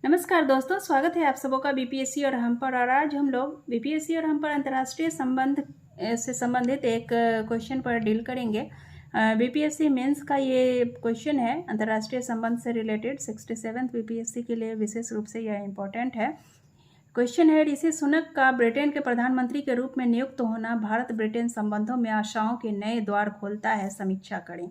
नमस्कार दोस्तों, स्वागत है आप सबों का बीपीएससी और हम पर। और आज हम लोग बीपीएससी और हम पर अंतर्राष्ट्रीय संबंध से संबंधित एक क्वेश्चन पर डील करेंगे। बीपीएससी मेंस का ये क्वेश्चन है, अंतर्राष्ट्रीय संबंध से रिलेटेड 67th बीपीएससी के लिए विशेष रूप से यह इम्पोर्टेंट है। क्वेश्चन है, ऋषि सुनक का ब्रिटेन के प्रधानमंत्री के रूप में नियुक्त होना भारत ब्रिटेन संबंधों में आशाओं के नए द्वार खोलता है, समीक्षा करें।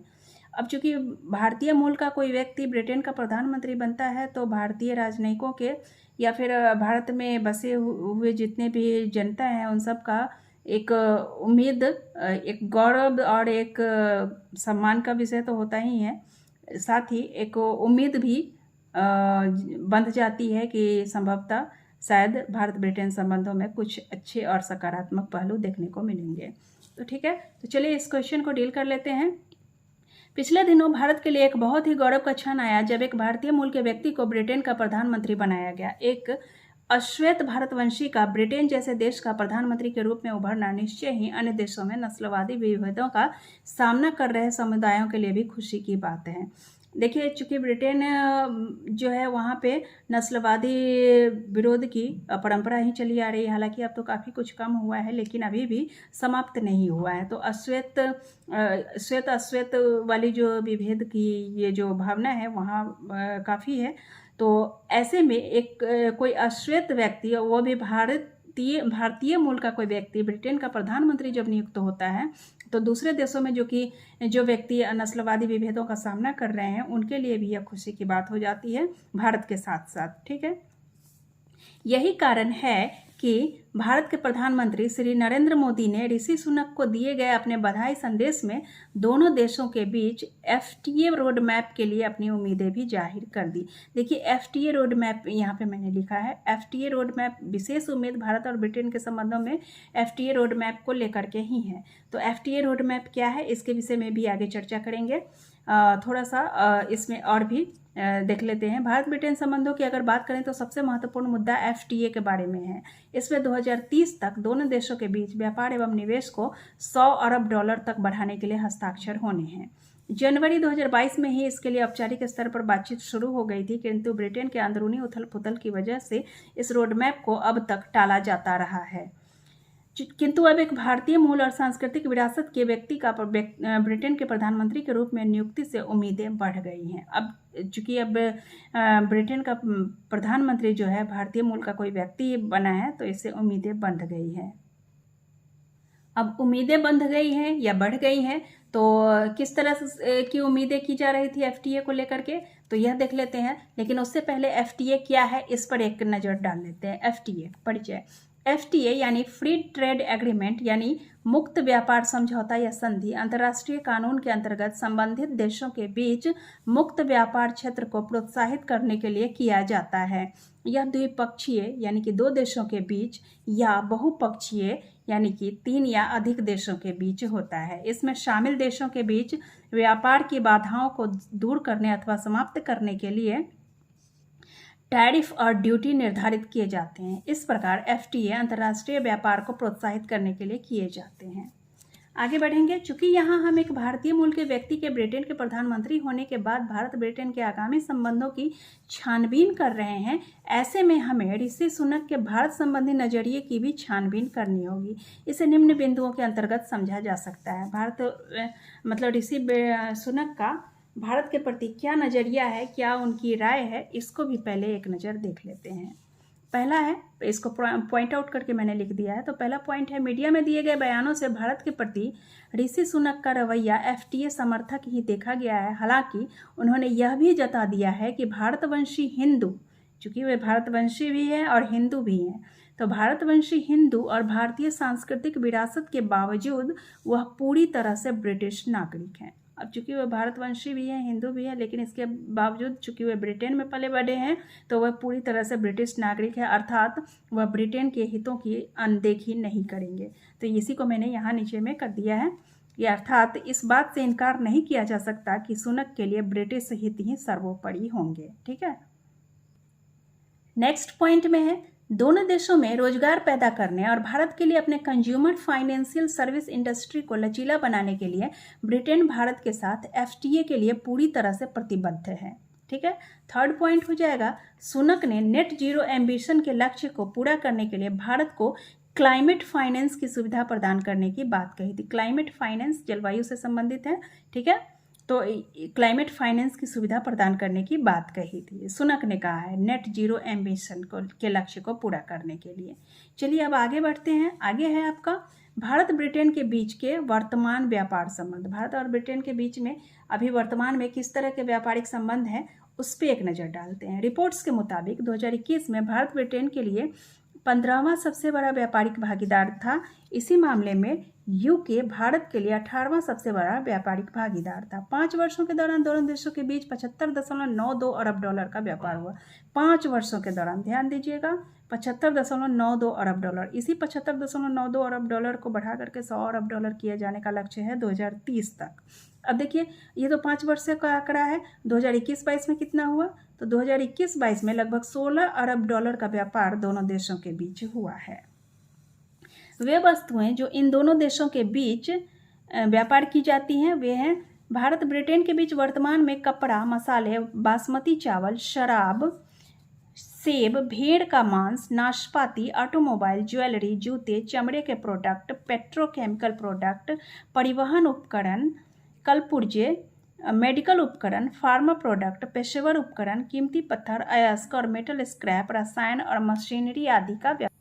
अब चूंकि भारतीय मूल का कोई व्यक्ति ब्रिटेन का प्रधानमंत्री बनता है तो भारतीय राजनयिकों के या फिर भारत में बसे हुए जितने भी जनता हैं उन सब का एक उम्मीद, एक गौरव और एक सम्मान का विषय तो होता ही है। साथ ही एक उम्मीद भी बंध जाती है कि संभवतः शायद भारत ब्रिटेन संबंधों में कुछ अच्छे और सकारात्मक पहलू देखने को मिलेंगे। तो ठीक है, तो चलिए इस क्वेश्चन को डील कर लेते हैं। पिछले दिनों भारत के लिए एक बहुत ही गौरव का क्षण आया जब एक भारतीय मूल के व्यक्ति को ब्रिटेन का प्रधानमंत्री बनाया गया। एक अश्वेत भारतवंशी का ब्रिटेन जैसे देश का प्रधानमंत्री के रूप में उभरना निश्चय ही अन्य देशों में नस्लवादी विभेदों का सामना कर रहे समुदायों के लिए भी खुशी की बात है। देखिए, चूंकि ब्रिटेन जो है वहाँ पे नस्लवादी विरोध की परंपरा ही चली आ रही है। हालांकि अब तो काफ़ी कुछ कम हुआ है, लेकिन अभी भी समाप्त नहीं हुआ है। तो श्वेत अश्वेत वाली जो विभेद की ये जो भावना है वहाँ काफ़ी है। तो ऐसे में एक कोई अश्वेत व्यक्ति, वो भी भारतीय मूल का कोई व्यक्ति ब्रिटेन का प्रधानमंत्री जब नियुक्त होता है तो दूसरे देशों में जो व्यक्ति नस्लवादी विभेदों का सामना कर रहे हैं उनके लिए भी यह खुशी की बात हो जाती है, भारत के साथ साथ। ठीक है, यही कारण है कि भारत के प्रधानमंत्री श्री नरेंद्र मोदी ने ऋषि सुनक को दिए गए अपने बधाई संदेश में दोनों देशों के बीच एफटीए रोड मैप के लिए अपनी उम्मीदें भी जाहिर कर दी। देखिए, एफटीए रोड मैप यहाँ पे मैंने लिखा है। एफटीए रोड मैप, विशेष उम्मीद भारत और ब्रिटेन के संबंधों में एफटीए रोड मैप को लेकर के ही है। तो एफटीए रोड मैप क्या है, इसके विषय में भी आगे चर्चा करेंगे। थोड़ा सा इसमें और भी देख लेते हैं। भारत ब्रिटेन संबंधों की अगर बात करें तो सबसे महत्वपूर्ण मुद्दा एफटीए के बारे में है। इसमें 2030 तक दोनों देशों के बीच व्यापार एवं निवेश को 100 अरब डॉलर तक बढ़ाने के लिए हस्ताक्षर होने हैं। जनवरी 2022 में ही इसके लिए औपचारिक स्तर पर बातचीत शुरू हो गई थी, किंतु ब्रिटेन के अंदरूनी उथल पुथल की वजह से इस रोडमैप को अब तक टाला जाता रहा है। किंतु अब एक भारतीय मूल और सांस्कृतिक विरासत के व्यक्ति का ब्रिटेन के प्रधानमंत्री के रूप में नियुक्ति से उम्मीदें बढ़ गई हैं। अब चूंकि अब ब्रिटेन का प्रधानमंत्री जो है भारतीय मूल का कोई व्यक्ति बना है तो इससे उम्मीदें बंध गई हैं। अब उम्मीदें बंध गई हैं या बढ़ गई हैं, तो किस तरह से की उम्मीदें की जा रही थी एफटीए को लेकर के, तो यह देख लेते हैं। लेकिन उससे पहले एफटीए क्या है इस पर एक नज़र डाल लेते हैं। एफटीए परिचय। एफटीए यानी फ्री ट्रेड एग्रीमेंट यानी मुक्त व्यापार समझौता या संधि अंतर्राष्ट्रीय कानून के अंतर्गत संबंधित देशों के बीच मुक्त व्यापार क्षेत्र को प्रोत्साहित करने के लिए किया जाता है। यह द्विपक्षीय यानी कि दो देशों के बीच या बहुपक्षीय यानी कि 3 या अधिक देशों के बीच होता है। इसमें शामिल देशों के बीच व्यापार की बाधाओं को दूर करने अथवा समाप्त करने के लिए टैरिफ और ड्यूटी निर्धारित किए जाते हैं। इस प्रकार एफटीए अंतर्राष्ट्रीय व्यापार को प्रोत्साहित करने के लिए किए जाते हैं। आगे बढ़ेंगे। चूंकि यहाँ हम एक भारतीय मूल के व्यक्ति के ब्रिटेन के प्रधानमंत्री होने के बाद भारत ब्रिटेन के आगामी संबंधों की छानबीन कर रहे हैं, ऐसे में हमें ऋषि सुनक के भारत संबंधी नजरिए की भी छानबीन करनी होगी। इसे निम्न बिंदुओं के अंतर्गत समझा जा सकता है। ऋषि सुनक का भारत के प्रति क्या नज़रिया है, क्या उनकी राय है, इसको भी पहले एक नज़र देख लेते हैं। पहला है, इसको पॉइंट आउट करके मैंने लिख दिया है। तो पहला पॉइंट है, मीडिया में दिए गए बयानों से भारत के प्रति ऋषि सुनक का रवैया एफटीए समर्थक ही देखा गया है। हालांकि उन्होंने यह भी जता दिया है कि भारतवंशी हिंदू, चूँकि वे भारतवंशी भी हैं और हिंदू भी हैं, तो भारतवंशी हिंदू और भारतीय सांस्कृतिक विरासत के बावजूद वह पूरी तरह से ब्रिटिश नागरिक हैं। अब चूंकि वह भारतवंशी भी है, हिंदू भी है, लेकिन इसके बावजूद चूंकि वह ब्रिटेन में पले बढ़े हैं तो वह पूरी तरह से ब्रिटिश नागरिक है, अर्थात वह ब्रिटेन के हितों की अनदेखी नहीं करेंगे। तो इसी को मैंने यहाँ नीचे में कर दिया है। ये अर्थात इस बात से इनकार नहीं किया जा सकता कि सुनक के लिए ब्रिटिश हित ही सर्वोपरि होंगे। ठीक है, नेक्स्ट पॉइंट में है, दोनों देशों में रोजगार पैदा करने और भारत के लिए अपने कंज्यूमर फाइनेंशियल सर्विस इंडस्ट्री को लचीला बनाने के लिए ब्रिटेन भारत के साथ एफटीए के लिए पूरी तरह से प्रतिबद्ध है। ठीक है। थर्ड पॉइंट हो जाएगा, सुनक ने नेट जीरो एम्बिशन के लक्ष्य को पूरा करने के लिए भारत को क्लाइमेट फाइनेंस की सुविधा प्रदान करने की बात कही थी। क्लाइमेट फाइनेंस जलवायु से संबंधित है, ठीक है, तो क्लाइमेट फाइनेंस की सुविधा प्रदान करने की बात कही थी, सुनक ने कहा है, नेट जीरो एम्बिशन के लक्ष्य को पूरा करने के लिए। चलिए अब आगे बढ़ते हैं। आगे है आपका भारत ब्रिटेन के बीच के वर्तमान व्यापार संबंध। भारत और ब्रिटेन के बीच में अभी वर्तमान में किस तरह के व्यापारिक संबंध हैं उस पर एक नज़र डालते हैं। रिपोर्ट्स के मुताबिक 2021 में भारत ब्रिटेन के लिए 15वां सबसे बड़ा व्यापारिक भागीदार था। इसी मामले में यूके भारत के लिए 18वां सबसे बड़ा व्यापारिक भागीदार था। 5 वर्षों के दौरान दोनों देशों के बीच 75.92 अरब डॉलर का व्यापार हुआ। 5 वर्षों के दौरान, ध्यान दीजिएगा, 75.92 अरब डॉलर। इसी 75.92 अरब डॉलर को बढ़ा करके 100 अरब डॉलर किए जाने का लक्ष्य है 2030 तक। अब देखिए, ये तो 5 वर्ष का आंकड़ा है। 2021-22 में कितना हुआ? तो 2021-22 में लगभग 16 अरब डॉलर का व्यापार दोनों देशों के बीच हुआ है। वे वस्तुएं जो इन दोनों देशों के बीच व्यापार की जाती हैं वे हैं भारत ब्रिटेन के बीच वर्तमान में कपड़ा, मसाले, बासमती चावल, शराब, सेब, भेड़ का मांस, नाशपाती, ऑटोमोबाइल, ज्वेलरी, जूते, चमड़े के प्रोडक्ट, पेट्रोकेमिकल प्रोडक्ट, परिवहन उपकरण, कलपुर्जे, मेडिकल उपकरण, फार्मा प्रोडक्ट, पेशेवर उपकरण, कीमती पत्थर, अयस्क और मेटल स्क्रैप, रसायन और मशीनरी आदि का व्यापार,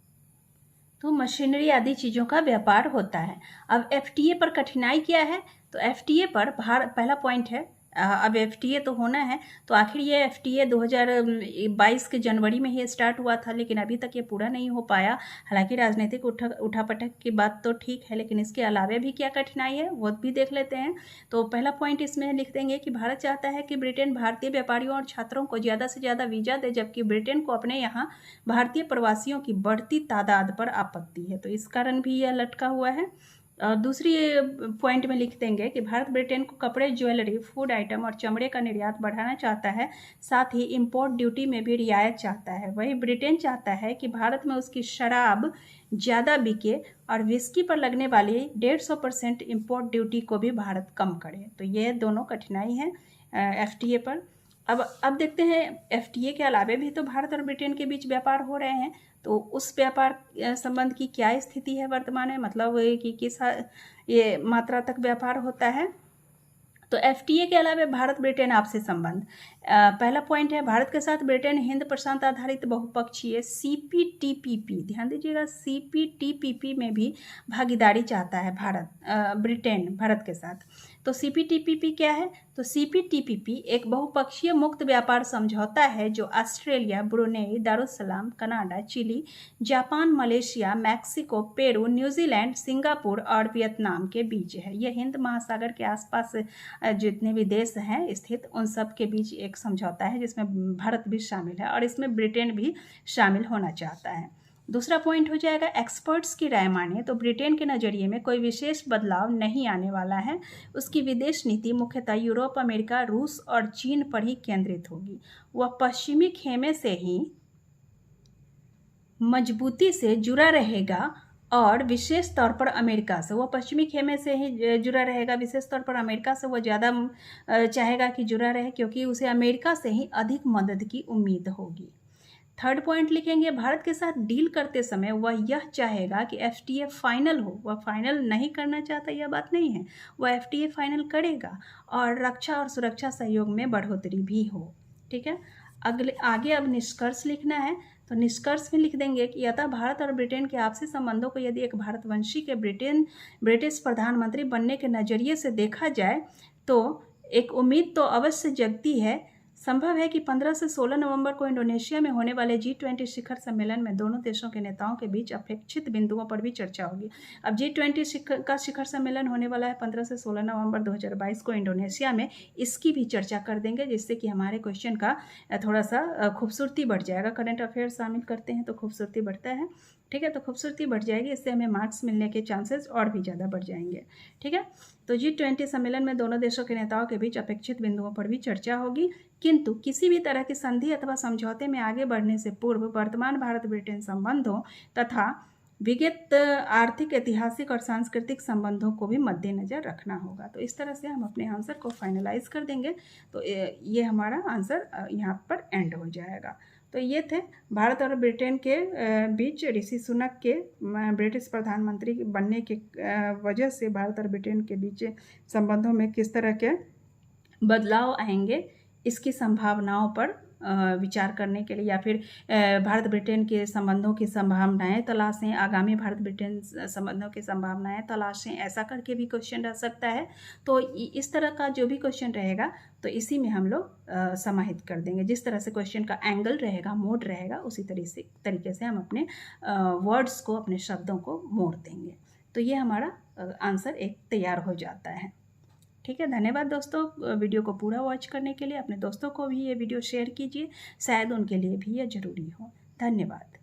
तो मशीनरी आदि चीज़ों का व्यापार होता है। अब एफटीए पर कठिनाई क्या है? तो एफटीए पर पहला पॉइंट है, अब एफटीए तो होना है, तो आखिर ये एफटीए 2022 के जनवरी में ही स्टार्ट हुआ था, लेकिन अभी तक ये पूरा नहीं हो पाया। हालांकि राजनीतिक उठापटक की बात तो ठीक है, लेकिन इसके अलावा भी क्या कठिनाई है वो भी देख लेते हैं। तो पहला पॉइंट इसमें लिख देंगे कि भारत चाहता है कि ब्रिटेन भारतीय व्यापारियों और छात्रों को ज़्यादा से ज़्यादा वीज़ा दे, जबकि ब्रिटेन को अपने यहाँ भारतीय प्रवासियों की बढ़ती तादाद पर आपत्ति है, तो इस कारण भी यह लटका हुआ है। और दूसरी पॉइंट में लिख देंगे कि भारत ब्रिटेन को कपड़े, ज्वेलरी, फूड आइटम और चमड़े का निर्यात बढ़ाना चाहता है, साथ ही इंपोर्ट ड्यूटी में भी रियायत चाहता है। वही ब्रिटेन चाहता है कि भारत में उसकी शराब ज़्यादा बिके और विस्की पर लगने वाली 150% इंपोर्ट ड्यूटी को भी भारत कम करे। तो ये दोनों कठिनाई हैं एफटीए पर। अब देखते हैं एफटीए के अलावे भी तो भारत और ब्रिटेन के बीच व्यापार हो रहे हैं, तो उस व्यापार संबंध की क्या स्थिति है वर्तमान में, मतलब कि किस ये मात्रा तक व्यापार होता है। तो एफटीए के अलावा भारत ब्रिटेन आपसी संबंध, पहला पॉइंट है भारत के साथ ब्रिटेन हिंद प्रशांत आधारित बहुपक्षीय सीपीटीपीपी, ध्यान दीजिएगा, सीपीटीपीपी में भी भागीदारी चाहता है ब्रिटेन भारत के साथ। तो सीपीटीपीपी क्या है? तो सीपीटीपीपी एक बहुपक्षीय मुक्त व्यापार समझौता है जो Australia, Brunei, Darussalam, Canada, Chile, Japan, Malaysia, Mexico, Peru, New Zealand, Singapore और वियतनाम के बीच है। यह हिंद महासागर के आसपास जितने भी देश हैं स्थित उन सब के बीच एक समझौता है जिसमें भारत भी शामिल है और इसमें ब्रिटेन भी शामिल होना चाहता है। दूसरा पॉइंट हो जाएगा एक्सपर्ट्स की राय माने तो ब्रिटेन के नज़रिए में कोई विशेष बदलाव नहीं आने वाला है। उसकी विदेश नीति मुख्यतः यूरोप, अमेरिका, रूस और चीन पर ही केंद्रित होगी। वह पश्चिमी खेमे से ही मजबूती से जुड़ा रहेगा और विशेष तौर पर अमेरिका से, वह पश्चिमी खेमे से ही जुड़ा रहेगा, विशेष तौर पर अमेरिका से वह ज़्यादा चाहेगा कि जुड़ा रहे, क्योंकि उसे अमेरिका से ही अधिक मदद की उम्मीद होगी। थर्ड पॉइंट लिखेंगे भारत के साथ डील करते समय वह यह चाहेगा कि एफटीए फाइनल हो। वह फाइनल नहीं करना चाहता, यह बात नहीं है, वह एफटीए फाइनल करेगा और रक्षा और सुरक्षा सहयोग में बढ़ोतरी भी हो। ठीक है, आगे अब निष्कर्ष लिखना है, तो निष्कर्ष में लिख देंगे कि अतः भारत और ब्रिटेन के आपसी संबंधों को यदि एक भारतवंशी के ब्रिटिश प्रधानमंत्री बनने के नज़रिए से देखा जाए तो एक उम्मीद तो अवश्य जगती है। संभव है कि 15 से 16 नवंबर को इंडोनेशिया में होने वाले G20 शिखर सम्मेलन में दोनों देशों के नेताओं के बीच अपेक्षित बिंदुओं पर भी चर्चा होगी। अब G20 का शिखर सम्मेलन होने वाला है 15 से 16 नवंबर 2022 को इंडोनेशिया में, इसकी भी चर्चा कर देंगे जिससे कि हमारे क्वेश्चन का थोड़ा सा खूबसूरती बढ़ जाएगा। करंट अफेयर शामिल करते हैं तो खूबसूरती बढ़ता है, ठीक है, तो खूबसूरती बढ़ जाएगी, इससे हमें मार्क्स मिलने के चांसेस और भी ज़्यादा बढ़ जाएंगे। ठीक है, तो G20 सम्मेलन में दोनों देशों के नेताओं के बीच अपेक्षित बिंदुओं पर भी चर्चा होगी, किंतु किसी भी तरह की संधि अथवा समझौते में आगे बढ़ने से पूर्व वर्तमान भारत ब्रिटेन संबंधों तथा विगत आर्थिक, ऐतिहासिक और सांस्कृतिक संबंधों को भी मद्देनज़र रखना होगा। तो इस तरह से हम अपने आंसर को फाइनलाइज कर देंगे। तो ये हमारा आंसर यहाँ पर एंड हो जाएगा। तो ये थे भारत और ब्रिटेन के बीच ऋषि सुनक के ब्रिटिश प्रधानमंत्री बनने के वजह से भारत और ब्रिटेन के बीच संबंधों में किस तरह के बदलाव आएंगे, इसकी संभावनाओं पर विचार करने के लिए, या फिर भारत ब्रिटेन के संबंधों की संभावनाएं तलाशें, आगामी भारत ब्रिटेन संबंधों की संभावनाएं तलाशें, ऐसा करके भी क्वेश्चन रह सकता है। तो इस तरह का जो भी क्वेश्चन रहेगा तो इसी में हम लोग समाहित कर देंगे। जिस तरह से क्वेश्चन का एंगल रहेगा, मोड रहेगा, उसी तरीके से हम अपने वर्ड्स को, अपने शब्दों को मोड़ देंगे। तो ये हमारा आंसर एक तैयार हो जाता है। ठीक है, धन्यवाद दोस्तों वीडियो को पूरा वॉच करने के लिए। अपने दोस्तों को भी ये वीडियो शेयर कीजिए, शायद उनके लिए भी ये ज़रूरी हो। धन्यवाद।